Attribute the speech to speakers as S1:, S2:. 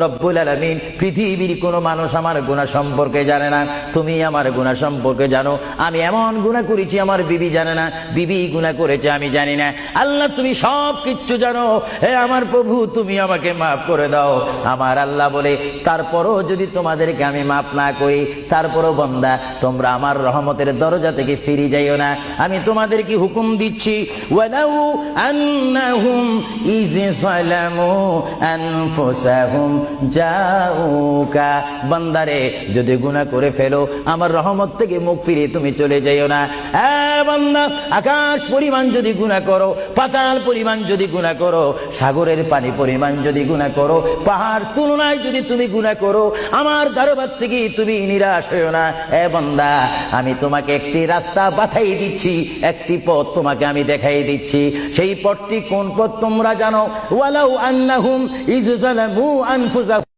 S1: রব্বুল আলামিন, পৃথিবীর কোনো মানুষ আমার গুনাহ সম্পর্কে জানে না, তুমি আমার গুনাহ সম্পর্কে জানো। আমি এমন গুনাহ করেছি আমার বিবি জানে না, বিবি গুনাহ করেছে আমি জানি না। আল্লাহ তুমি সব কিচ্ছু জানো, হে আমার প্রভু তুমি আমাকে মাফ করে দাও। আমার আল্লাহ বলে, তারপরও যদি তোমাদেরকে আমি মাফ না করি, তারপরও বান্দা তোমরা আমার রহমতের দরজা থেকে ফিরে যাইও না। আমি তোমাদেরকে হুকুম দিচ্ছি, ওয়ালাউ আন্নাহুম ইয যালামু আনফুসাহুম জাউকা, বান্দারে যদি গুনাহ করে ফেলো আমার রহমত থেকে মুখ ফিরিয়ে তুমি চলে যাইও না। বান্দা, আকাশ পরিমাণ যদি গুনাহ করো, পাতাল পরিমাণ যদি গুনাহ করো, সাগরের পানি পরিমাণ যদি গুনাহ করো, পাহাড় তুলনায় যদি তুমি গুনাহ করো, আমার দরবার থেকে তুমি নিরাশ হইও না। বান্দা, আমি তোমাকে একটি রাস্তা বাতাই দিচ্ছি, একটি পথ তোমাকে আমি দেখাই দিচ্ছি। সেই পথটি কোন পথ তোমরা জানো? ওয়ালাউ আন্নাহুম ইয যালামু আনফুসাহুম